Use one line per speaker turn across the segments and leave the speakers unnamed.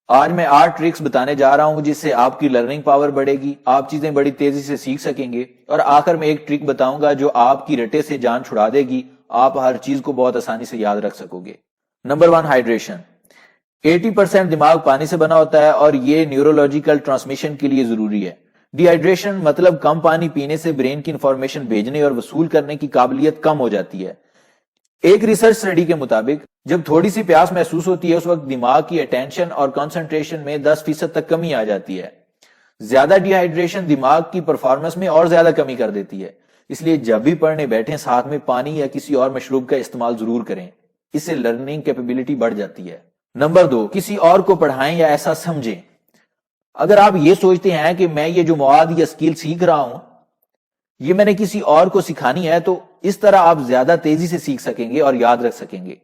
آج میں 8 ٹرکس بتانے جا رہا ہوں جس سے آپ کی لرننگ پاور بڑھے گی، آپ چیزیں بڑی تیزی سے سیکھ سکیں گے، اور آخر میں ایک ٹرک بتاؤں گا جو آپ کی رٹے سے جان چھڑا دے گی، آپ ہر چیز کو بہت آسانی سے یاد رکھ سکو گے۔ Number 1، hydration. 80% دماغ پانی سے بنا ہوتا ہے اور یہ نیورولوجیکل ٹرانسمیشن کے لیے ضروری ہے۔ ڈی ہائیڈریشن مطلب کم پانی پینے سے برین کی انفارمیشن بھیجنے اور وصول کرنے کی قابلیت کم ہو جاتی ہے۔ ایک ریسرچ سٹڈی کے مطابق جب تھوڑی سی پیاس محسوس ہوتی ہے اس وقت دماغ کی اٹینشن اور کنسنٹریشن میں 10% تک کمی آ جاتی ہے۔ زیادہ ڈی ہائیڈریشن دماغ کی پرفارمنس میں اور زیادہ کمی کر دیتی ہے، اس لیے جب بھی پڑھنے بیٹھیں ساتھ میں پانی یا کسی اور مشروب کا استعمال ضرور کریں، اس سے لرننگ کیپیبلٹی بڑھ جاتی ہے۔ نمبر 2، کسی اور کو پڑھائیں یا ایسا سمجھیں۔ اگر آپ یہ سوچتے ہیں کہ میں یہ جو مواد یا سکل سیکھ رہا ہوں یہ میں نے کسی اور کو سکھانی ہے، تو اس طرح آپ زیادہ تیزی سے سیکھ سکیں گے اور یاد رکھ سکیں گے۔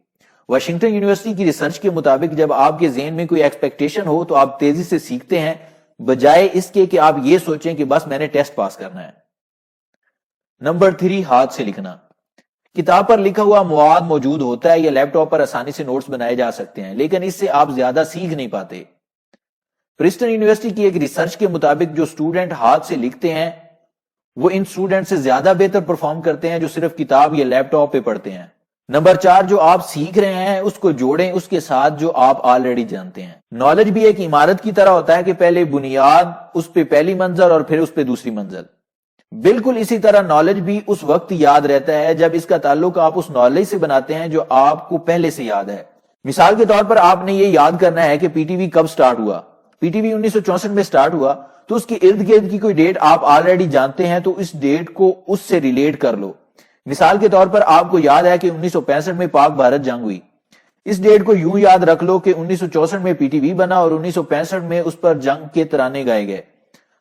واشنگٹن یونیورسٹی کی ریسرچ کے مطابق جب آپ کے ذہن میں کوئی ایکسپیکٹیشن ہو تو آپ تیزی سے سیکھتے ہیں، بجائے اس کے کہ آپ یہ سوچیں کہ بس میں نے ٹیسٹ پاس کرنا ہے۔ نمبر 3، ہاتھ سے لکھنا۔ کتاب پر لکھا ہوا مواد موجود ہوتا ہے یا لیپ ٹاپ پر آسانی سے نوٹس بنائے جا سکتے ہیں، لیکن اس سے آپ زیادہ سیکھ نہیں پاتے۔ پرسٹن یونیورسٹی کی ایک ریسرچ کے مطابق جو اسٹوڈنٹ ہاتھ سے لکھتے ہیں وہ ان اسٹوڈنٹ سے زیادہ بہتر پرفارم کرتے ہیں جو صرف کتاب یا لیپ ٹاپ پہ پڑھتے ہیں۔ نمبر 4، جو آپ سیکھ رہے ہیں اس کو جوڑیں اس کے ساتھ جو آپ آلریڈی جانتے ہیں۔ نالج بھی ایک عمارت کی طرح ہوتا ہے کہ پہلے بنیاد، اس پہ پہلی منزل اور پھر اس پہ دوسری منزل۔ بالکل اسی طرح نالج بھی اس وقت یاد رہتا ہے جب اس کا تعلق آپ اس نالج سے بناتے ہیں جو آپ کو پہلے سے یاد ہے۔ مثال کے طور پر آپ نے یہ یاد کرنا ہے کہ پی ٹی وی کب سٹارٹ ہوا۔ پی ٹی وی 1964 میں سٹارٹ ہوا تو اس کے ارد گرد کی کوئی ڈیٹ آپ آلریڈی جانتے ہیں تو اس ڈیٹ کو اس سے ریلیٹ کر لو۔ مثال کے طور پر آپ کو یاد ہے کہ 1965 میں پاک بھارت جنگ ہوئی، اس ڈیٹ کو یوں یاد رکھ لو کہ 1964 میں پی ٹی وی بنا اور 1965 میں اس پر جنگ کے ترانے گائے گئے۔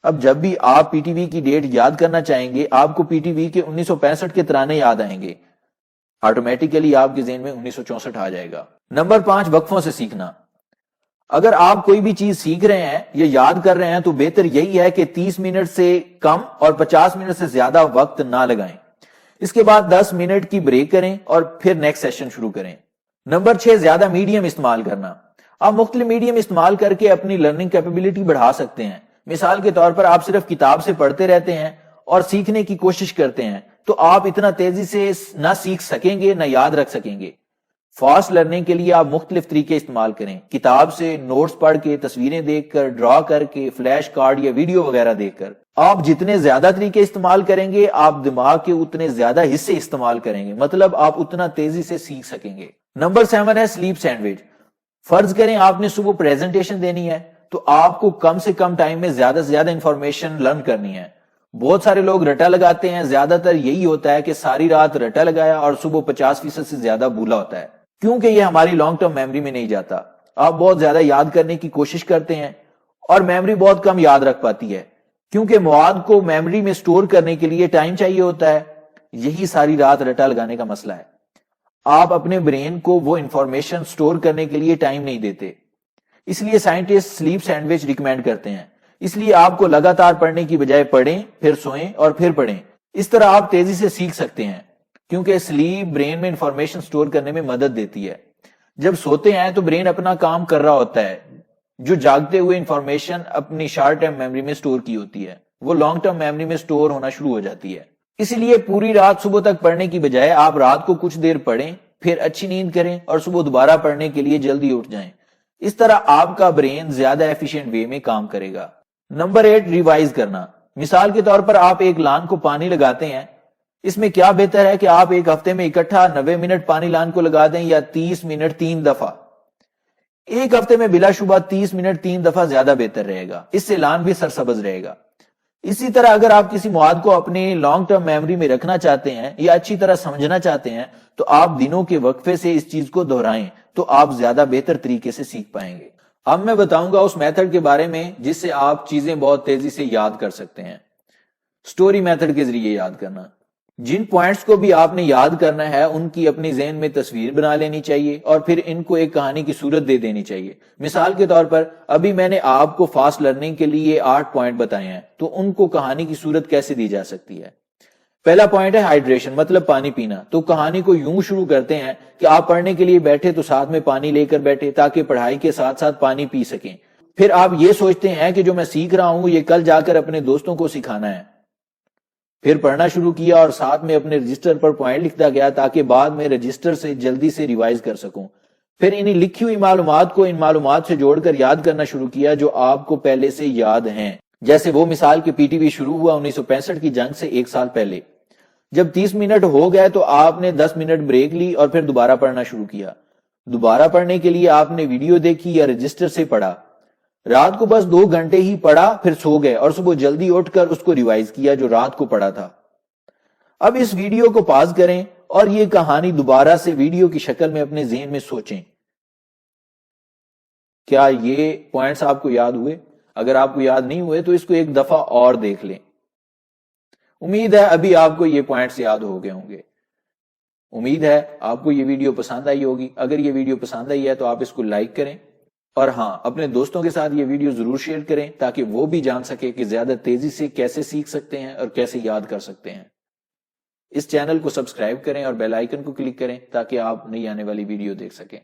اب جب بھی آپ پی ٹی وی کی ڈیٹ یاد کرنا چاہیں گے آپ کو پی ٹی وی کے 1965 کے ترانے یاد آئیں گے، آٹومیٹیکلی آپ کے ذہن میں 1964 آ جائے گا۔ نمبر 5، وقفوں سے سیکھنا۔ اگر آپ کوئی بھی چیز سیکھ رہے ہیں یا یاد کر رہے ہیں تو بہتر یہی ہے کہ 30 منٹ سے کم اور 50 منٹ سے زیادہ وقت نہ لگائیں۔ اس کے بعد 10 منٹ کی بریک کریں اور پھر نیکسٹ سیشن شروع کریں۔ نمبر 6، زیادہ میڈیم استعمال کرنا۔ آپ مختلف میڈیم استعمال کر کے اپنی لرننگ کیپیبلٹی بڑھا سکتے ہیں۔ مثال کے طور پر آپ صرف کتاب سے پڑھتے رہتے ہیں اور سیکھنے کی کوشش کرتے ہیں تو آپ اتنا تیزی سے نہ سیکھ سکیں گے نہ یاد رکھ سکیں گے۔ فاسٹ لرننگ کے لیے آپ مختلف طریقے استعمال کریں، کتاب سے، نوٹس پڑھ کے، تصویریں دیکھ کر، ڈرا کر کے، فلیش کارڈ یا ویڈیو وغیرہ دیکھ کر۔ آپ جتنے زیادہ طریقے استعمال کریں گے آپ دماغ کے اتنے زیادہ حصے استعمال کریں گے، مطلب آپ اتنا تیزی سے سیکھ سکیں گے۔ نمبر 7 ہے سلیپ سینڈوچ۔ فرض کریں آپ نے صبح پریزنٹیشن دینی ہے تو آپ کو کم سے کم ٹائم میں زیادہ سے زیادہ انفارمیشن لرن کرنی ہے۔ بہت سارے لوگ رٹا لگاتے ہیں، زیادہ تر یہی ہوتا ہے کہ ساری رات رٹا لگایا اور صبح 50% سے زیادہ بھولا ہوتا ہے، کیونکہ یہ ہماری لانگ ٹرم میموری میں نہیں جاتا۔ آپ بہت زیادہ یاد کرنے کی کوشش کرتے ہیں اور میموری بہت کم یاد رکھ پاتی ہے، کیونکہ مواد کو میموری میں سٹور کرنے کے لیے ٹائم چاہیے ہوتا ہے۔ یہی ساری رات رٹا لگانے کا مسئلہ ہے، آپ اپنے برین کو وہ انفارمیشن سٹور کرنے کے لیے ٹائم نہیں دیتے، اس لیے سائنٹسٹ سلیپ سینڈوچ ریکمینڈ کرتے ہیں۔ اس لیے آپ کو لگاتار پڑھنے کی بجائے پڑھیں پھر سوئیں اور پھر پڑھیں، اس طرح آپ تیزی سے سیکھ سکتے ہیں، کیونکہ سلیپ برین میں انفارمیشن سٹور کرنے میں مدد دیتی ہے۔ جب سوتے ہیں تو برین اپنا کام کر رہا ہوتا ہے، جو جاگتے ہوئے انفارمیشن اپنی شارٹ ٹرم میموری میں سٹور کی ہوتی ہے وہ لانگ ٹرم میموری میں سٹور ہونا شروع ہو جاتی ہے۔ اسی لیے پوری رات صبح تک پڑھنے کی بجائے آپ رات کو کچھ دیر پڑھیں، پھر اچھی نیند کریں اور صبح دوبارہ پڑھنے کے لیے جلدی اٹھ جائیں۔ اس طرح آپ کا برین زیادہ ایفیشینٹ وے میں کام کرے گا۔ نمبر 8، ریوائز کرنا۔ مثال کے طور پر آپ ایک لان کو پانی لگاتے ہیں، اس میں کیا بہتر ہے کہ آپ ایک ہفتے میں اکٹھا 90 منٹ پانی لان کو لگا دیں یا 30 منٹ 3 دفعہ؟ ایک ہفتے میں بلا شبہ 30 منٹ 3 دفعہ زیادہ بہتر رہے گا، اس سے لان بھی سرسبز رہے گا۔ اسی طرح اگر آپ کسی مواد کو اپنے لانگ ٹرم میموری میں رکھنا چاہتے ہیں یا اچھی طرح سمجھنا چاہتے ہیں تو آپ دنوں کے وقفے سے اس چیز کو دہرائیں تو آپ زیادہ بہتر طریقے سے سیکھ پائیں گے۔ اب میں بتاؤں گا اس میتھڈ کے بارے میں جس سے آپ چیزیں بہت تیزی سے یاد کر سکتے ہیں۔ سٹوری میتھڈ کے ذریعے یاد کرنا۔ جن پوائنٹس کو بھی آپ نے یاد کرنا ہے ان کی اپنی ذہن میں تصویر بنا لینی چاہیے اور پھر ان کو ایک کہانی کی صورت دے دینی چاہیے۔ مثال کے طور پر ابھی میں نے آپ کو فاسٹ لرننگ کے لیے 8 پوائنٹ بتائے ہیں تو ان کو کہانی کی صورت کیسے دی جا سکتی ہے۔ پہلا پوائنٹ ہے ہائیڈریشن، مطلب پانی پینا۔ تو کہانی کو یوں شروع کرتے ہیں کہ آپ پڑھنے کے لیے بیٹھے تو ساتھ میں پانی لے کر بیٹھے تاکہ پڑھائی کے ساتھ ساتھ پانی پی سکیں۔ پھر آپ یہ سوچتے ہیں کہ جو میں سیکھ رہا ہوں یہ کل جا کر اپنے دوستوں کو سکھانا ہے. پھر پڑھنا شروع کیا اور ساتھ میں اپنے رجسٹر پر پوائنٹ لکھتا گیا تاکہ بعد میں رجسٹر سے جلدی سے ریوائز کر سکوں. پھر انہیں لکھی ہوئی معلومات کو ان معلومات سے جوڑ کر یاد کرنا شروع کیا جو آپ کو پہلے سے یاد ہیں. جیسے وہ مثال کہ پی ٹی وی شروع ہوا 1965 کی جنگ سے 1 سال پہلے. جب 30 منٹ ہو گئے تو آپ نے 10 منٹ بریک لی اور پھر دوبارہ پڑھنا شروع کیا. دوبارہ پڑھنے کے لیے آپ نے ویڈیو دیکھی یا رجسٹر سے پڑھا. رات کو بس 2 گھنٹے ہی پڑھا پھر سو گئے اور صبح جلدی اٹھ کر اس کو ریوائز کیا جو رات کو پڑھا تھا. اب اس ویڈیو کو پاز کریں اور یہ کہانی دوبارہ سے ویڈیو کی شکل میں اپنے ذہن میں سوچیں. کیا یہ پوائنٹس آپ کو یاد ہوئے؟ اگر آپ کو یاد نہیں ہوئے تو اس کو ایک دفعہ اور دیکھ لیں. امید ہے ابھی آپ کو یہ پوائنٹس یاد ہو گئے ہوں گے. امید ہے آپ کو یہ ویڈیو پسند آئی ہوگی. اگر یہ ویڈیو پسند آئی ہے تو آپ اس کو لائک کریں اور ہاں اپنے دوستوں کے ساتھ یہ ویڈیو ضرور شیئر کریں تاکہ وہ بھی جان سکے کہ زیادہ تیزی سے کیسے سیکھ سکتے ہیں اور کیسے یاد کر سکتے ہیں. اس چینل کو سبسکرائب کریں اور بیل آئیکن کو کلک کریں تاکہ آپ نئی آنے والی ویڈیو دیکھ سکیں.